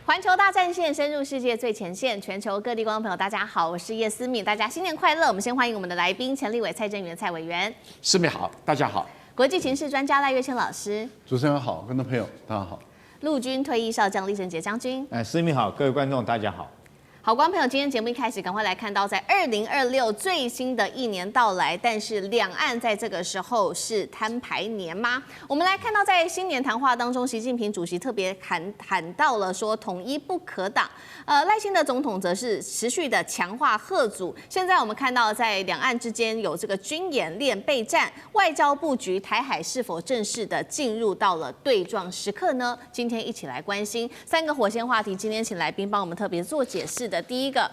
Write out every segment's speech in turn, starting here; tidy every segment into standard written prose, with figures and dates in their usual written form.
环球大战线深入世界最前线，全球各地观众朋友，大家好，我是叶思敏，大家新年快乐！我们先欢迎我们的来宾，前立委蔡正元蔡委员。思敏好，大家好。国际情势专家赖岳谦老师。主持人好，观众朋友大家好。陆军退役少将李正杰将军。思敏好，各位观众大家好。好，观众朋友，今天节目一开始，赶快来看到，在2026最新的一年到来，但是两岸在这个时候是摊牌年吗？我们来看到，在新年谈话当中，习近平主席特别喊到了说统一不可挡。赖清德总统则是持续的强化嚇阻。现在我们看到，在两岸之间有这个军演练备战，外交布局，台海是否正式的进入到了对撞时刻呢？今天一起来关心3个火线话题。今天请来宾帮我们特别做解释。第一个，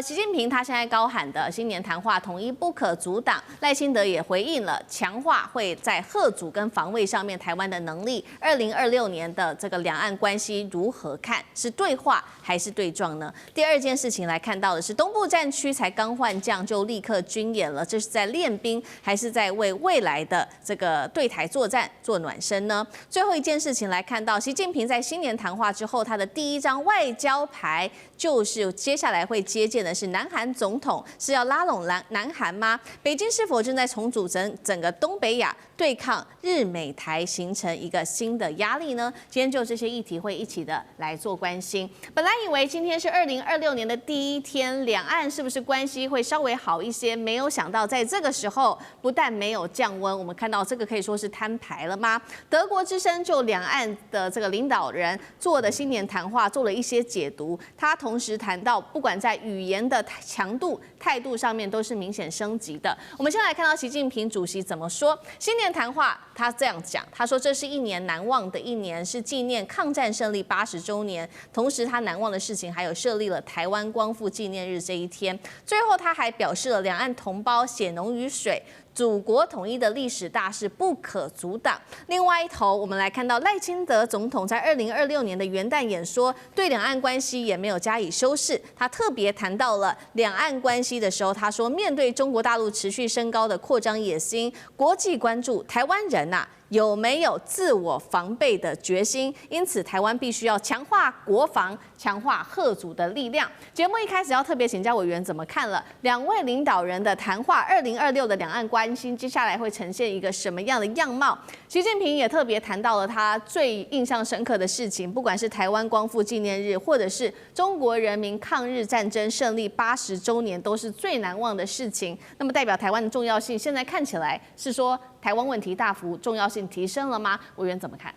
习近平他现在高喊的新年谈话统一不可阻挡，赖清德也回应了，强化会在嚇阻跟防卫上面台湾的能力。2026年的这个两岸关系如何看？是对话还是对撞呢？第二件事情来看到的是，东部战区才刚换将就立刻军演了，这是在练兵还是在为未来的这个对台作战做暖身呢？最后一件事情来看到，习近平在新年谈话之后，他的第一张外交牌就是接下来会接见的是南韩总统，是要拉拢南韩吗？北京是否正在重组整个东北亚，对抗日美台，形成一个新的压力呢？今天就这些议题会一起的来做关心。本来以为今天是2026年的第一天，两岸是不是关系会稍微好一些？没有想到在这个时候，不但没有降温，我们看到这个可以说是摊牌了吗？德国之声就两岸的这个领导人做的新年谈话做了一些解读，他同时谈到，不管在语言的强度、态度上面都是明显升级的。我们先来看到习近平主席怎么说。新年谈话，他这样讲，他说这是一年难忘的一年，是纪念抗战胜利80周年。同时，他难忘的事情还有设立了台湾光复纪念日这一天。最后，他还表示了两岸同胞血浓于水。祖国统一的历史大事不可阻挡。另外一头，我们来看到赖清德总统在2026年的元旦演说，对两岸关系也没有加以修饰。他特别谈到了两岸关系的时候，他说，面对中国大陆持续升高的扩张野心，国际关注台湾人有没有自我防备的决心？因此，台湾必须要强化国防，强化嚇阻的力量。节目一开始要特别请教委员怎么看了两位领导人的谈话，2026的两岸关系接下来会呈现一个什么样的样貌？习近平也特别谈到了他最印象深刻的事情，不管是台湾光复纪念日，或者是中国人民抗日战争胜利80周年，都是最难忘的事情。那么代表台湾的重要性，现在看起来是说台湾问题大幅重要性提升了吗？委员怎么看？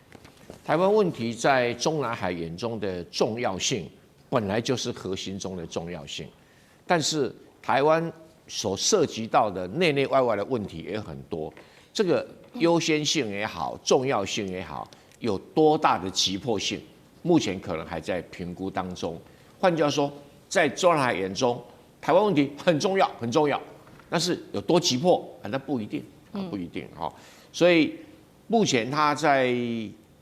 台湾问题在中南海眼中的重要性，本来就是核心中的重要性，但是台湾所涉及到的内内外外的问题也很多，这个优先性也好，重要性也好，有多大的急迫性，目前可能还在评估当中。换句话说，在中南海眼中，台湾问题很重要，很重要，但是有多急迫，那不一定，不一定哈。所以目前他在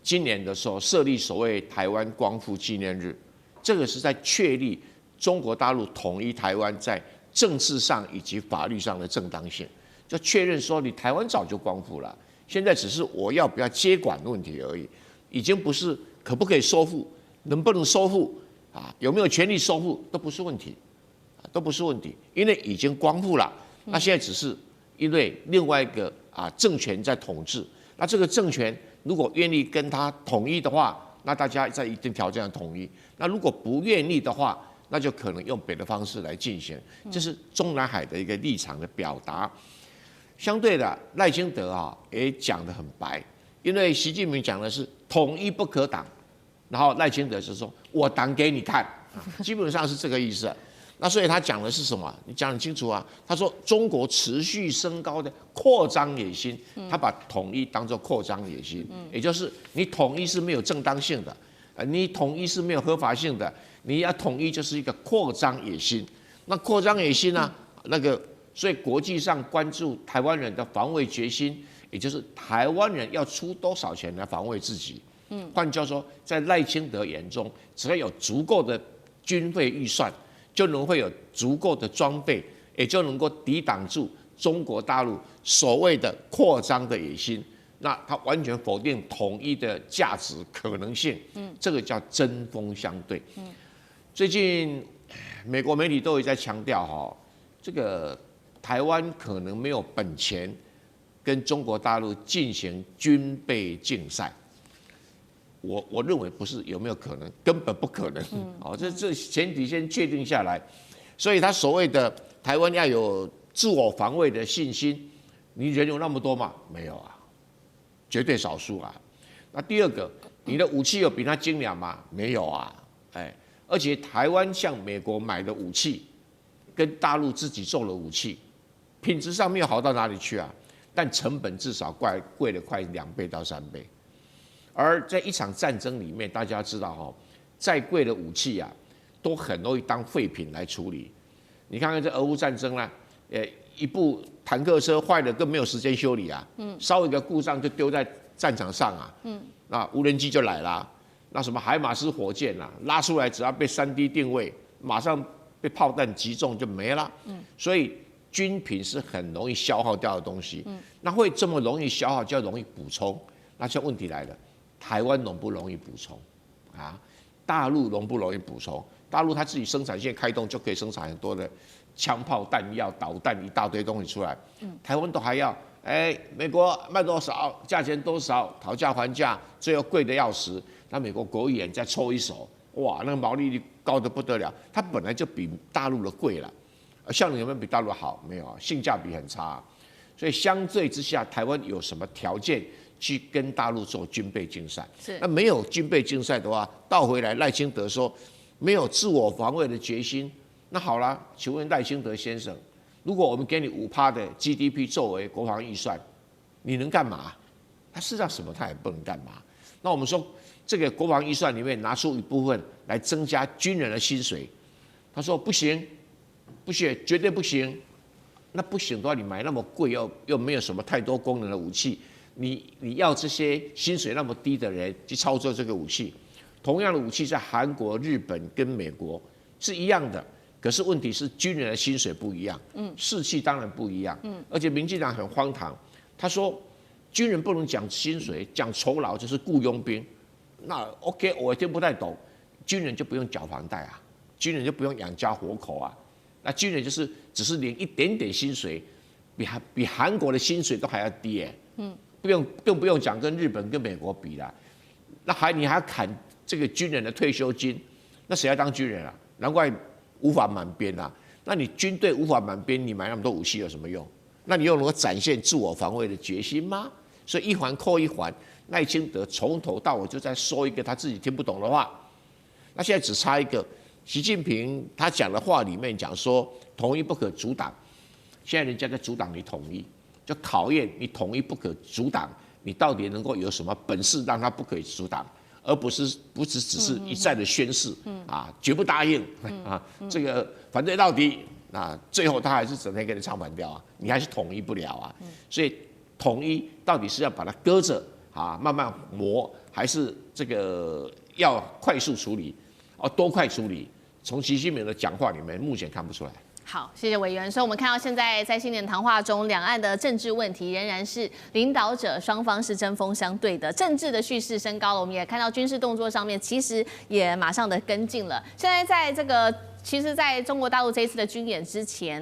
今年的时候设立所谓台湾光复纪念日，这个是在确立中国大陆统一台湾在政治上以及法律上的正当性，就确认说你台湾早就光复了，现在只是我要不要接管的问题而已，已经不是可不可以收复，能不能收复有没有权利收复都不是问题，都不是问题，因为已经光复了，那现在只是因为另外一个政权在统治，那这个政权如果愿意跟他统一的话，那大家在一定条件上统一；那如果不愿意的话，那就可能用别的方式来进行。这是中南海的一个立场的表达。相对的，赖清德也讲得很白，因为习近平讲的是统一不可挡，然后赖清德是说我挡给你看，基本上是这个意思。那所以他讲的是什么？你讲得清楚啊。他说中国持续升高的扩张野心，他把统一当作扩张野心，也就是你统一是没有正当性的，你统一是没有合法性的，你要统一就是一个扩张野心。那扩张野心呢？所以国际上关注台湾人的防卫决心，也就是台湾人要出多少钱来防卫自己。换句话说，在赖清德眼中，只要有足够的军费预算，就能会有足够的装备，也就能够抵挡住中国大陆所谓的扩张的野心。那他完全否定统一的价值可能性，这个叫针锋相对。最近美国媒体都有在强调这个台湾可能没有本钱跟中国大陆进行军备竞赛。我认为不是有没有可能，根本不可能。这前提先确定下来，所以他所谓的台湾要有自我防卫的信心，你人有那么多吗？没有啊。绝对少数啊。那第二个，你的武器有比他精良吗？没有啊。而且台湾向美国买的武器，跟大陆自己做的武器，品质上没有好到哪里去啊，但成本至少贵了快2倍到3倍。而在一场战争里面，大家知道再贵的武器啊，都很容易当废品来处理。你看看这俄乌战争啦，一部坦克车坏了更没有时间修理啊，稍微一个故障就丢在战场上啊，那无人机就来啦，那什么海马斯火箭啊，拉出来只要被3D 定位，马上被炮弹击中就没了。所以军品是很容易消耗掉的东西，那会这么容易消耗，就要容易补充。那现在问题来了，台湾容不容易补充啊？大陆容不容易补充？大陆它自己生产线开动就可以生产很多的枪炮弹药、导弹一大堆东西出来，台湾都还要，美国卖多少，价钱多少，讨价还价，最后贵的要死。那美国国务院再抽一手，哇，那个毛利率高得不得了。它本来就比大陆的贵了，效能有没有比大陆好？没有啊，性价比很差。所以相对之下，台湾有什么条件去跟大陆做军备竞赛？那没有军备竞赛的话，倒回来赖清德说没有自我防卫的决心。那好了，请问赖清德先生，如果我们给你5%的 GDP 作为国防预算，你能干嘛？他事实上什么他也不能干嘛。那我们说这个国防预算里面拿出一部分来增加军人的薪水，他说不行，不行，绝对不行。那不行的话，你买那么贵又没有什么太多功能的武器，你要这些薪水那么低的人去操作这个武器，同样的武器在韩国、日本跟美国是一样的。可是问题是军人的薪水不一样，士气当然不一样，而且民进党很荒唐，他说军人不能讲薪水，讲酬劳就是雇佣兵。那 OK， 我也听不太懂，军人就不用缴房贷啊，军人就不用养家活口啊，那军人就是只是领一点点薪水，比韩国的薪水都还要低耶，更不用讲跟日本跟美国比啦，那你还要砍这个军人的退休金，那谁要当军人啊？难怪无法满编啊！那你军队无法满编，你买那么多武器有什么用？那你又能够展现自我防卫的决心吗？所以一环扣一环，赖清德从头到尾就在说一个他自己听不懂的话。那现在只差一个，习近平他讲的话里面讲说统一不可阻挡，现在人家在阻挡你统一，就考验你统一不可阻挡，你到底能够有什么本事让他不可以阻挡？而不只是一再的宣誓，绝不答应啊，这个反对到底，最后他还是整天给你唱反调啊，你还是统一不了啊，所以统一到底是要把它搁着慢慢磨，还是这个要快速处理，多快处理？从习近平的讲话里面目前看不出来。好，谢谢委员。所以我们看到现在在新年谈话中，两岸的政治问题仍然是领导者双方是针锋相对的，政治的叙事升高了。我们也看到军事动作上面其实也马上的跟进了。现在在这个，其实在中国大陆这一次的军演之前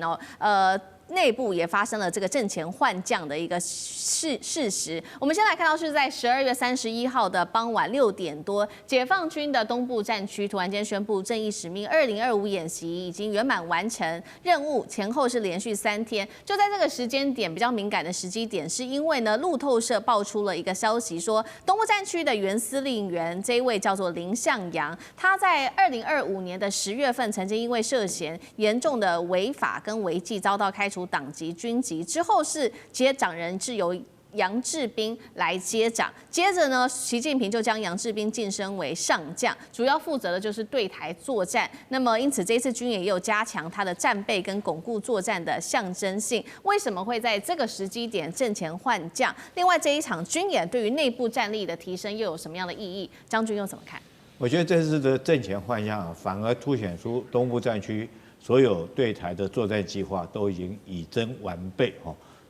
内部也发生了这个阵前换将的一个事实。我们先来看到是在12月31号的傍晚6点多，解放军的东部战区突然间宣布正义使命2025演习已经圆满完成任务，前后是连续3天。就在这个时间点比较敏感的时机点，是因为呢路透社爆出了一个消息，说东部战区的原司令员这一位叫做林向阳，他在2025年的10月份曾经因为涉嫌严重的违法跟违纪遭到开除党籍、军籍，之后是接掌人是由杨志斌来接掌，接着呢，习近平就将杨志斌晋升为上将，主要负责的就是对台作战。那么，因此这次军演也有加强他的战备跟巩固作战的象征性。为什么会在这个时机点阵前换将？另外，这一场军演对于内部战力的提升又有什么样的意义？将军又怎么看？我觉得这次的阵前换将反而凸显出东部战区所有对台的作战计划都已经以真完备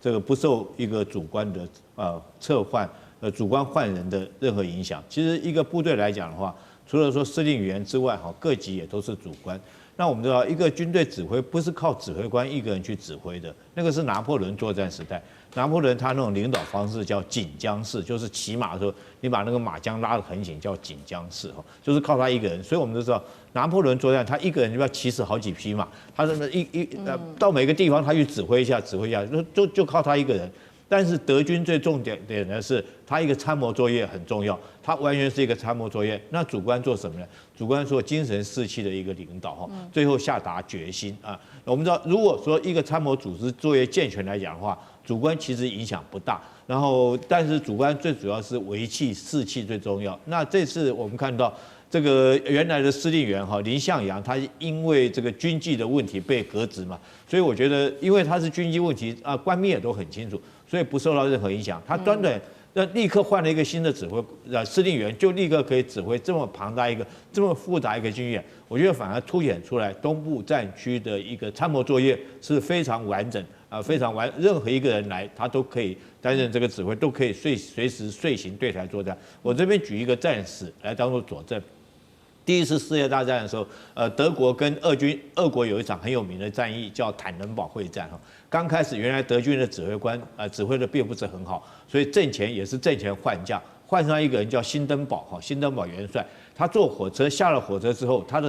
这个不受一个主观的撤换主观换人的任何影响。其实一个部队来讲的话，除了说司令员之外，各级也都是主观。那我们知道，一个军队指挥不是靠指挥官一个人去指挥的，那个是拿破仑作战时代。拿破仑他那种领导方式叫锦江式，就是骑马的时候，你把那个马缰拉得很紧，叫锦江式就是靠他一个人。所以我们都知道，拿破仑作战，他一个人就要骑死好几匹马，他真的到每个地方他去指挥一下，就靠他一个人。但是德军最重点的是，他一个参谋作业很重要，他完全是一个参谋作业。那主官做什么呢？主官做精神士气的一个领导最后下达决心啊。我们知道，如果说一个参谋组织作业健全来讲的话，主官其实影响不大。然后，但是主官最主要是维气士气最重要。那这次我们看到这个原来的司令员林向阳，他因为这个军纪的问题被革职嘛，所以我觉得，因为他是军纪问题啊，官兵也都很清楚。所以不受到任何影响，他短短立刻换了一个新的指挥司令员，就立刻可以指挥这么庞大一个、这么复杂一个军演。我觉得反而凸显出来东部战区的一个参谋作业是非常完整非常完，任何一个人来他都可以担任这个指挥，都可以随时遂行对台作战。我这边举一个战史来当做佐证。第一次世界大战的时候，德国跟俄国有一场很有名的战役，叫坦能堡会战刚开始，原来德军的指挥官指挥的并不是很好，所以阵前也是阵前换将，换上一个人叫辛登堡辛登堡元帅。他坐火车下了火车之后，他的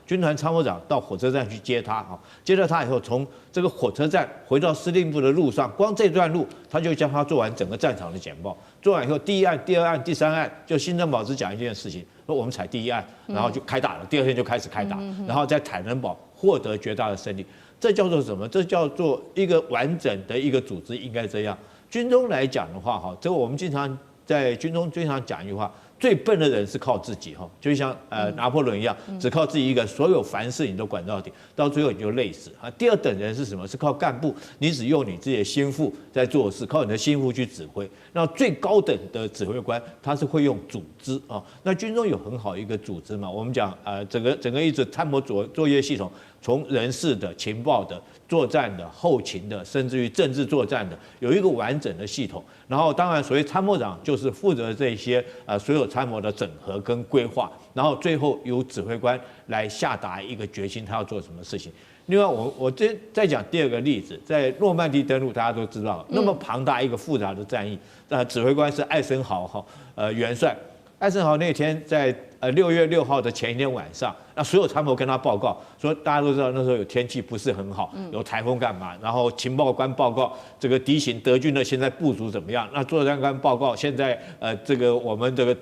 军团参谋长到火车站去接他接到他以后，从这个火车站回到司令部的路上，光这段路他就将他做完整个战场的简报。做完以后，第一案、第二案、第三案，就辛登堡只讲一件事情，说我们采第一案，然后就开打了，第二天就开始开打，然后在坦能堡获得绝大的胜利。这叫做什么？这叫做一个完整的一个组织应该这样。军中来讲的话这个我们经常在军中经常讲一句话。最笨的人是靠自己就像拿破仑一样，只靠自己一个人，所有凡事你都管到底，到最后你就累死第二等人是什么？是靠干部，你只用你自己的心腹在做事，靠你的心腹去指挥。那最高等的指挥官，他是会用组织那军中有很好一个组织嘛，我们讲整个一直参谋作业系统，从人事的、情报的、作战的、后勤的，甚至于政治作战的，有一个完整的系统。然后当然，所谓参谋长就是负责这些所有参谋的整合跟规划，然后最后由指挥官来下达一个决心，他要做什么事情。另外，我再讲第二个例子，在诺曼底登陆，大家都知道，那么庞大一个复杂的战役，指挥官是艾森豪元帅。艾森豪那天在6月6号的前一天晚上，那所有参谋跟他报告说，大家都知道那时候有天气不是很好，有台风干嘛，然后情报官报告这个敌情，德军的现在部署怎么样？那作战官报告现在这个我们这个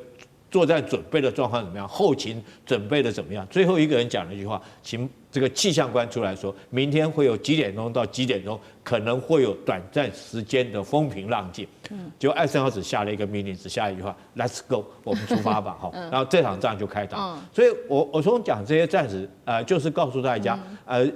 作战准备的状况怎么样？后勤准备的怎么样？最后一个人讲了一句话，这个气象官出来说，明天会有几点钟到几点钟可能会有短暂时间的风平浪静。结果艾森豪只下了一个命令，只下一句话 ：“Let's go， 我们出发吧。”然后这场仗就开打。所以我从讲这些战士就是告诉大家，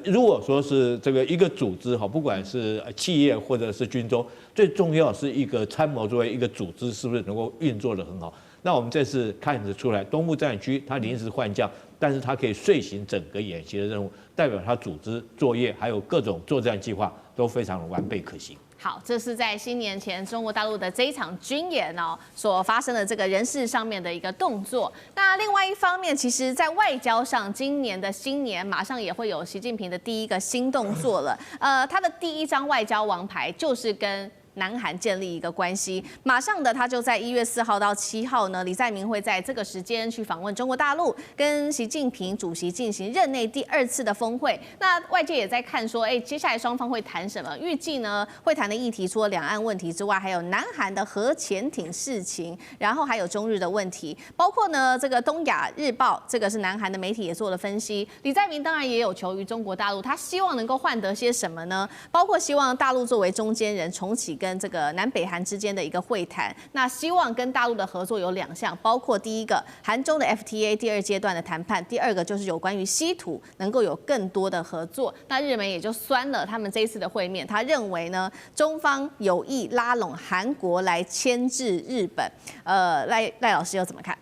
如果说是这个一个组织不管是企业或者是军中，最重要是一个参谋作为一个组织是不是能够运作得很好。那我们这次看得出来，东部战区它临时换将，但是它可以遂行整个演习的任务，代表它组织作业还有各种作战计划都非常的完备可行。好，这是在新年前中国大陆的这一场军演所发生的这个人事上面的一个动作。那另外一方面，其实在外交上，今年的新年马上也会有习近平的第一个新动作了。他的第一张外交王牌就是跟南韩建立一个关系，马上的他就在1月4号到7号呢，李在明会在这个时间去访问中国大陆，跟习近平主席进行任内第2次的峰会。那外界也在看说，接下来双方会谈什么？预计呢会谈的议题除了两岸问题之外，还有南韩的核潜艇事情，然后还有中日的问题，包括呢这个东亚日报，这个是南韩的媒体也做了分析。李在明当然也有求于中国大陆，他希望能够换得些什么呢？包括希望大陆作为中间人重启跟这个南北韩之间的一个会谈，那希望跟大陆的合作有2项，包括第一个韩中的 FTA 第2阶段的谈判，第二个就是有关于稀土能够有更多的合作。那日媒也就酸了他们这一次的会面，他认为呢中方有意拉拢韩国来牵制日本。赖老师又怎么看？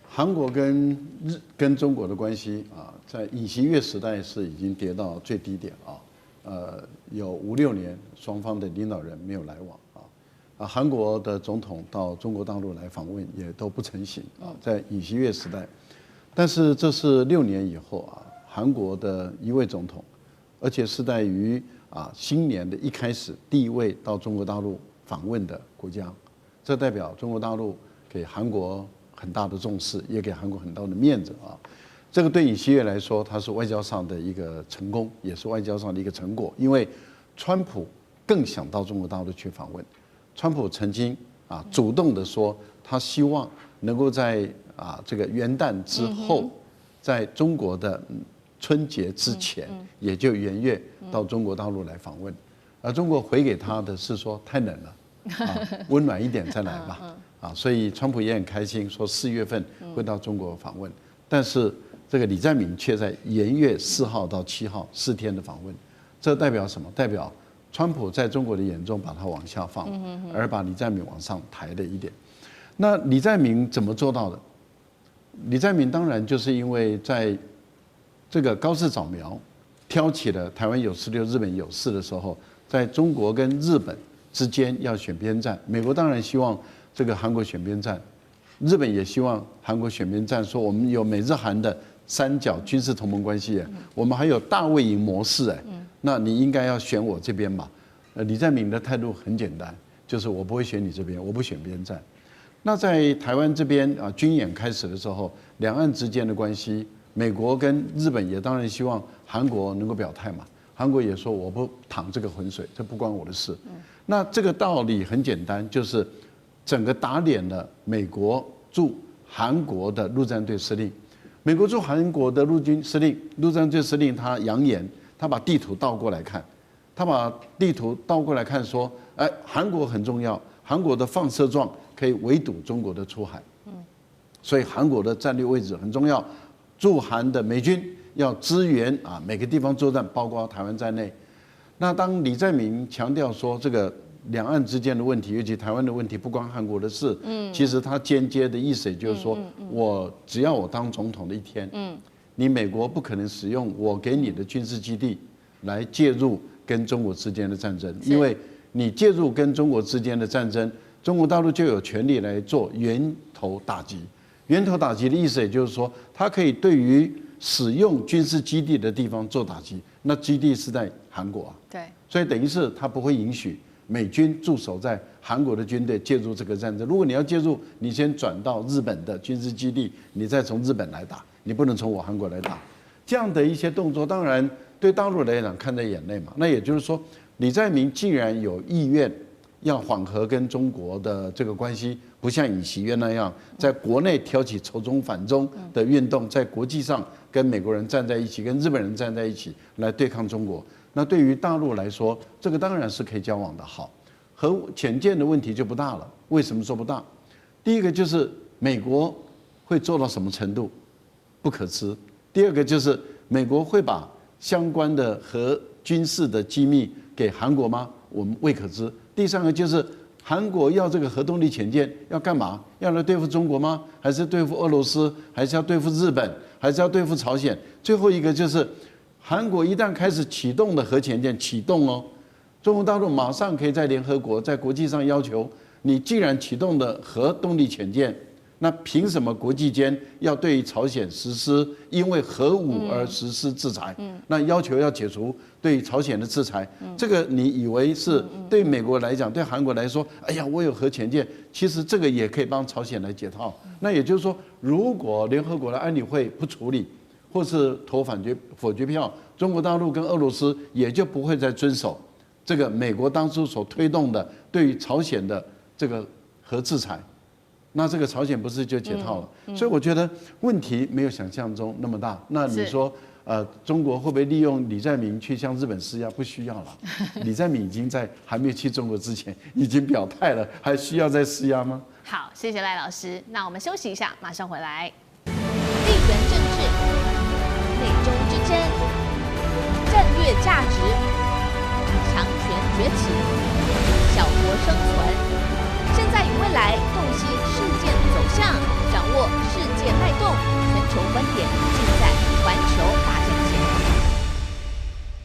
韩国跟中国的关系在尹锡悦时代是已经跌到最低点有5、6年双方的领导人没有来往韩国的总统到中国大陆来访问也都不成行在尹锡悦时代，但是这是6年以后韩国的一位总统，而且是在于新年的一开始第一位到中国大陆访问的国家，这代表中国大陆给韩国很大的重视，也给韩国很大的面子这个对尹锡悦来说，它是外交上的一个成功，也是外交上的一个成果，因为川普更想到中国大陆去访问。川普曾经主动的说，他希望能够在这个元旦之后，在中国的春节之前，也就元月到中国大陆来访问，而中国回给他的是说太冷了，温暖一点再来吧，所以川普也很开心，说4月份会到中国访问，但是这个李在明却在元月4号到7号4天的访问，这代表什么？代表川普在中国的眼中把它往下放，而把李在明往上抬了一点。那李在明怎么做到的？李在明当然就是因为在这个高市早苗挑起了台湾有16日本有4的时候，在中国跟日本之间要选边站，美国当然希望这个韩国选边站，日本也希望韩国选边站，说我们有美日韩的3角军事同盟关系，我们还有大卫营模式那你应该要选我这边嘛？李在明的态度很简单，就是我不会选你这边，我不选边站。那在台湾这边军演开始的时候，两岸之间的关系，美国跟日本也当然希望韩国能够表态嘛。韩国也说我不淌这个浑水，这不关我的事。那这个道理很简单，就是整个打脸了美国驻韩国的陆战队司令。美国驻韩国的陆战队司令他扬言，他把地图倒过来看，说，韩国很重要，韩国的放射状可以围堵中国的出海，所以韩国的战略位置很重要，驻韩的美军要支援每个地方作战，包括台湾在内。那当李在明强调说这个两岸之间的问题，尤其台湾的问题不关韩国的事，其实他间接的意思也就是说，只要我当总统的一天，你美国不可能使用我给你的军事基地来介入跟中国之间的战争，因为你介入跟中国之间的战争，中国大陆就有权利来做源头打击。源头打击的意思也就是说，它可以对于使用军事基地的地方做打击，那基地是在韩国对，所以等于是它不会允许美军驻守在韩国的军队介入这个战争。如果你要介入，你先转到日本的军事基地，你再从日本来打，你不能从我韩国来打。这样的一些动作，当然对大陆来讲看在眼内嘛。那也就是说，李在明既然有意愿要缓和跟中国的这个关系，不像尹锡悦那样在国内挑起仇中反中的运动，在国际上跟美国人站在一起，跟日本人站在一起来对抗中国。那对于大陆来说，这个当然是可以交往的好，核潜舰的问题就不大了。为什么说不大？第一个就是美国会做到什么程度，不可知。第二个就是美国会把相关的核军事的机密给韩国吗？我们未可知。第三个就是韩国要这个核动力潜舰要干嘛？要来对付中国吗？还是对付俄罗斯？还是要对付日本？还是要对付朝鲜？最后一个就是韩国一旦开始启动的核潜舰启动中国大陆马上可以在联合国在国际上要求你，既然启动的核动力潜舰，那凭什么国际间要对于朝鲜实施因为核武而实施制裁？那要求要解除对朝鲜的制裁，这个你以为是对美国来讲，对韩国来说，哎呀，我有核潜舰，其实这个也可以帮朝鲜来解套。那也就是说，如果联合国的安理会不处理，或是投否决票，中国大陆跟俄罗斯也就不会再遵守这个美国当初所推动的对于朝鲜的这个核制裁。那这个朝鲜不是就解套了？所以我觉得问题没有想象中那么大。那你说，中国会不会利用李在明去向日本施压？不需要了，李在明已经在还没有去中国之前已经表态了，还需要再施压吗？好，谢谢赖老师。那我们休息一下，马上回来。地缘政治、美中之争、战略价值、强权崛起、小国生存。现在与未来洞悉事件走向，掌握世界脉动，全球观点尽在环球大